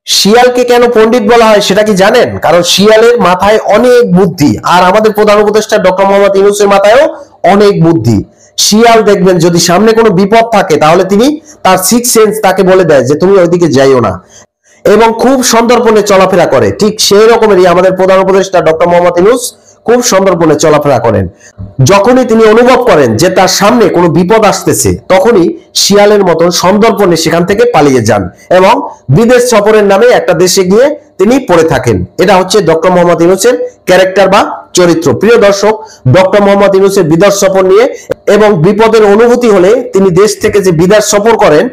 শিয়ালকে কেন পণ্ডিত বলা হয় সেটা কি জানেন? কারণ শিয়ালের মাথায় অনেক বুদ্ধি, আর আমাদের প্রধান উপদেষ্টা ডক্টর মোহাম্মদ ইউনূসের মাথায়ও অনেক বুদ্ধি। শিয়াল দেখবেন যদি সামনে কোনো বিপদ থাকে তাহলে তিনি তার সিক্স সেন্স তাকে বলে দেয় যে তুমি ওইদিকে যাইও না, এবং খুব সন্দর্পণে চলাফেরা করে। ঠিক সেই রকমেরই আমাদের প্রধান উপদেষ্টা ডক্টর মোহাম্মদ ইউনূস খুব সন্দর্পণে চলাফেরা করেন। যখনই তিনি অনুভব করেন যে তার সামনে কোনো বিপদ আসতেছে, তখনই শিয়ালের মতন সন্দর্পণে সেখান থেকে পালিয়ে যান এবং বিদেশ সফরের নামে একটা দেশে গিয়ে তিনি পড়ে থাকেন। এটা হচ্ছে ডক্টর মোহাম্মদ ইউনূসের ক্যারেক্টার বা চরিত্র। প্রিয় দর্শক, ডক্টর মোহাম্মদ ইউনূসের বিদেশ সফর নিয়ে এবং বিপদের অনুভূতি হলে তিনি দেশ থেকে যে বিদেশ সফর করেন,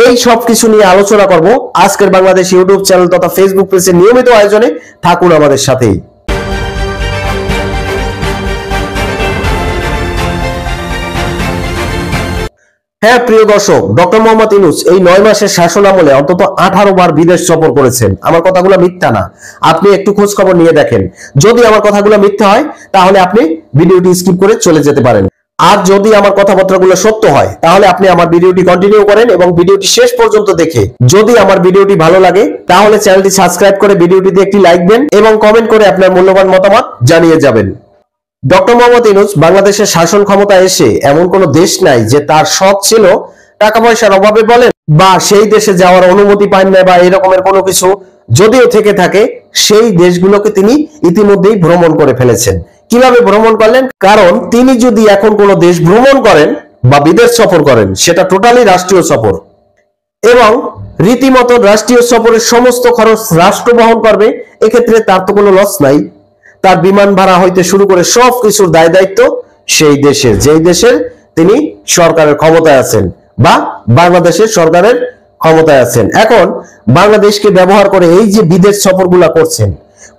এই সব কিছু নিয়ে আলোচনা করব আজকের বাংলাদেশ ইউটিউব চ্যানেল তথা ফেসবুক পেজের নিয়মিত আয়োজনে। থাকুন আমাদের সাথেই। হ্যাঁ প্রিয় দর্শক, ডক্টর মোহাম্মদ ইউনূস এই 9 মাসের শাসন আমলে অন্তত 18 বার বিদেশ সফর করেছেন। আমার কথাগুলো মিথ্যা না, আপনি একটু খোঁজ খবর নিয়ে দেখেন। যদি আমার কথাগুলো মিথ্যা হয় তাহলে আপনি ভিডিওটি স্কিপ করে চলে যেতে পারেন, আর যদি আমার কথাবার্তাগুলো সত্য হয় তাহলে আপনি আমার ভিডিওটি কন্টিনিউ করেন এবং ভিডিওটি শেষ পর্যন্ত দেখে যদি আমার ভিডিওটি ভালো লাগে তাহলে চ্যানেলটি সাবস্ক্রাইব করে ভিডিওটিতে একটি লাইক দেন এবং কমেন্ট করে আপনার মূল্যবান মতামত জানিয়ে যাবেন। ডক্টর মোহাম্মদ ইউনূস বাংলাদেশের শাসন ক্ষমতা এসে এমন কোন দেশ নাই যে তার শখ ছিল টাকা পয়সার অভাবে বলেন বা সেই দেশে যাওয়ার অনুমতি পান না বা এরকমের কোনো কিছু যদিও থেকে থাকে, সেই দেশগুলোকে তিনি ইতিমধ্যেই ভ্রমণ করে ফেলেছেন। কিভাবে ভ্রমণ করলেন? কারণ তিনি যদি এখন কোনো দেশ ভ্রমণ করেন বা বিদেশ সফর করেন, সেটা টোটালি রাষ্ট্রীয় সফর এবং রীতিমতো রাষ্ট্রীয় সফরের সমস্ত খরচ রাষ্ট্র বহন করবে। এক্ষেত্রে তার তো কোনো লস নাই। তার বিমান ভাড়া হইতে শুরু করে সবকিছুর দায় দায়িত্ব সেই দেশের, যেই দেশের তিনি সরকারের ক্ষমতায় আছেন বা বাংলাদেশের সরকারের ক্ষমতায় আছেন। এখন বাংলাদেশকে ব্যবহার করে এই যে বিদেশ সফরগুলা করছেন,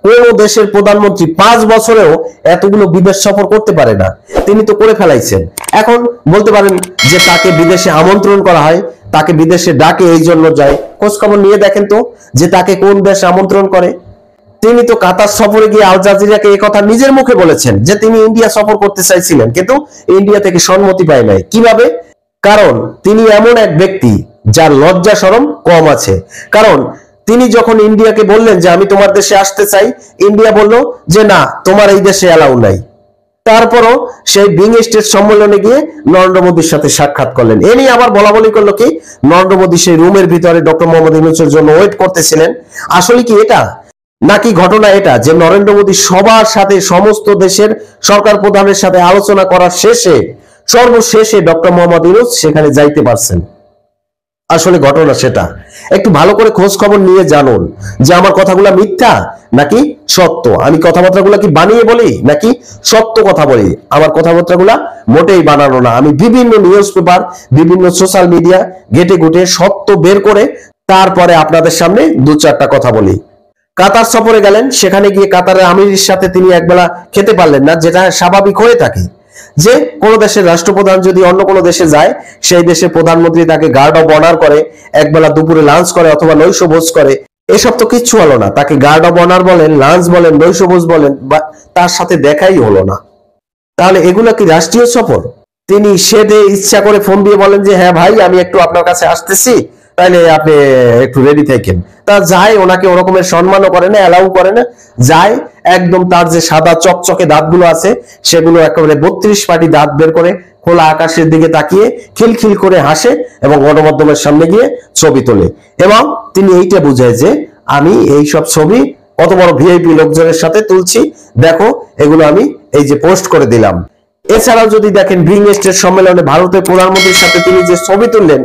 কোন দেশের প্রধানমন্ত্রী 5 বছরেও এতগুলো বিদেশ সফর করতে পারে না, তিনি তো করে ফেলাইছেন। এখন বলতে পারেন যে তাকে বিদেশে আমন্ত্রণ করা হয়, তাকে বিদেশে ডাকে এই জন্য যায়। খোঁজ খবর নিয়ে দেখেন তো যে তাকে কোন দেশ আমন্ত্রণ করে। তিনি তো কাতার সফরে গিয়ে আল জাজিরাকে এই কথা নিজের মুখে বলেছেন যে তিনি ইন্ডিয়া সফর করতে চাইছিলেন, কিন্তু ইন্ডিয়া থেকে সম্মতি পায় নাই। কিভাবে? কারণ তিনি এমন এক ব্যক্তি যার লজ্জা শরম কম আছে। কারণ তিনি যখন ইন্ডিয়াকে বললেন যে আমি তোমার দেশে আসতে চাই, ইন্ডিয়া বলল যে না, তোমার এই দেশে অ্যালাউ নাই। তারপরও সেই বিং স্টেট সম্মেলনে গিয়ে নরেন্দ্র মোদীর সাথে সাক্ষাৎ করলেন। এ নিয়ে আবার বলা বলি করলো কি নরেন্দ্র মোদী সেই রুমের ভিতরে ডক্টর মোহাম্মদ ইউনূসের জন্য ওয়েট করতেছিলেন। আসলে কি এটা নাকি ঘটনা এটা যে নরেন্দ্র মোদী সবার সাথে সমস্ত দেশের সরকার প্রধানের সাথে আলোচনা করার শেষে সর্বশেষে ডক্টর মোহাম্মদ ইউনূস সেখানে যাইতে পারছেন? আসলে ঘটনা সেটা। একটু ভালো করে খোঁজ খবর নিয়ে জানুন যে আমার কথাগুলো মিথ্যা নাকি সত্য। আমি কথাবার্তাগুলো কি বানিয়ে বলি নাকি সত্য কথা বলি? আমার কথাবার্তাগুলো মোটেই বানানো না। আমি বিভিন্ন নিউজ পেপার, বিভিন্ন সোশ্যাল মিডিয়া ঘেটে ঘুটে সত্য বের করে তারপরে আপনাদের সামনে 2-4টা কথা বলি। কাতার সফরে গেলেন, সেখানে গিয়ে কাতারের আমিরের সাথে তিনি একবেলা খেতে পারলেন না, যেটা স্বাভাবিক হয়ে থাকে যে কোন দেশের রাষ্ট্রপ্রধান যদি অন্য কোনো দেশে যায়, সেই দেশের প্রধানমন্ত্রী তাকে গার্ড অব অনার করে, একবেলা দুপুরে লাঞ্চ করে অথবা নৈশভোজ করে। এসব তো কিচ্ছু হলো না। তাকে গার্ড অব অনার বলেন, লাঞ্চ বলেন, নৈশভোজ বলেন, বা তার সাথে দেখাই হলো না। তাহলে এগুলো কি রাষ্ট্রীয় সফর? তিনি সেদে ইচ্ছা করে ফোন দিয়ে বলেন যে হ্যাঁ ভাই আমি একটু আপনার কাছে আসতেছি, তাইলে আপনি একটু রেডি থাকেন। তা যায়, ওনাকে ওরকমের সম্মানও করে না, অ্যালাউ করে না। যায় একদম তার যে সাদা চকচকে দাঁতগুলো আছে সেগুলো একেবারে 32 পাটি দাঁত বের করে খোলা আকাশের দিকে তাকিয়ে খিলখিল করে হাসে এবং গণমাধ্যমের সামনে গিয়ে ছবি তোলে। এবং তিনি এইটা বুঝায় যে আমি এই সব ছবি কত বড় ভিআইপি লোকজনের সাথে তুলছি, দেখো এগুলো আমি এই যে পোস্ট করে দিলাম। এছাড়াও যদি দেখেন বিং স্টেট সম্মেলনে ভারতের প্রধানমন্ত্রীর সাথে তিনি যে ছবি তুললেন,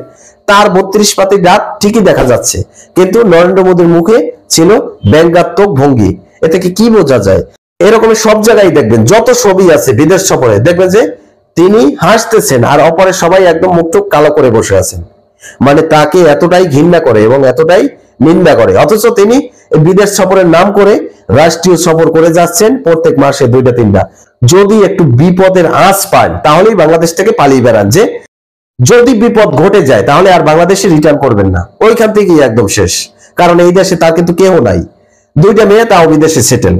তার 32 পাতি দাঁত ঠিকই দেখা যাচ্ছে, কিন্তু নরেন্দ্র মোদীর মুখে ছিল ব্যঙ্গাত্মক ভঙ্গি। এ থেকে কি বোঝা যায়? এরকমের সব জায়গায় দেখবেন যত ছবি আছে বিদেশ সফরে, দেখবেন যে তিনি হাসতেছেন আর অপরে সবাই একদম মুখ টুক কালো করে বসে আছেন। মানে তাকে এতটাই ঘৃণা করে এবং এতটাই নিন্দা করে, অথচ তিনি বিদেশ সফরের নাম করে রাষ্ট্রীয় সফর করে যাচ্ছেন প্রত্যেক মাসে 2-3টা। যদি একটু বিপদের আঁচ পান তাহলেই বাংলাদেশ থেকে পালিয়ে বেড়ান, যে যদি বিপদ ঘটে যায় তাহলে আর বাংলাদেশে রিটার্ন করবেন না, ওইখান থেকেই একদম শেষ। কারণ এই দেশে তার কিন্তু কেউ নাই, 2টা মেয়ে তাও বিদেশে সেটেল,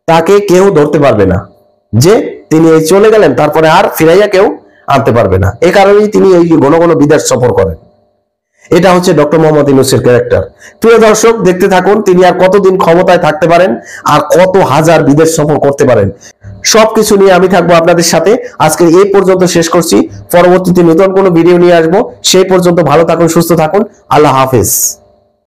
তাকে কেউ ধরতে পারবে না যে তিনি এই চলে গেলেন, তারপরে আর ফিরাইয়া কেউ আনতে পারবে না। এই কারণেই তিনি এই ঘন ঘন বিদেশ সফর করেন। এটা হচ্ছে ডক্টর মোহাম্মদ ইউনূসের ক্যারেক্টার। প্রিয় দর্শক, দেখতে থাকুন তিনি আর কতদিন ক্ষমতায় থাকতে পারেন, আর কত হাজার বিদেশ সফর করতে পারেন। সবকিছু নিয়ে আমি থাকবো আপনাদের সাথে। আজকে এই পর্যন্ত শেষ করছি, পরবর্তীতে নতুন কোনো ভিডিও নিয়ে আসবো। সেই পর্যন্ত ভালো থাকুন, সুস্থ থাকুন। আল্লাহ হাফেজ।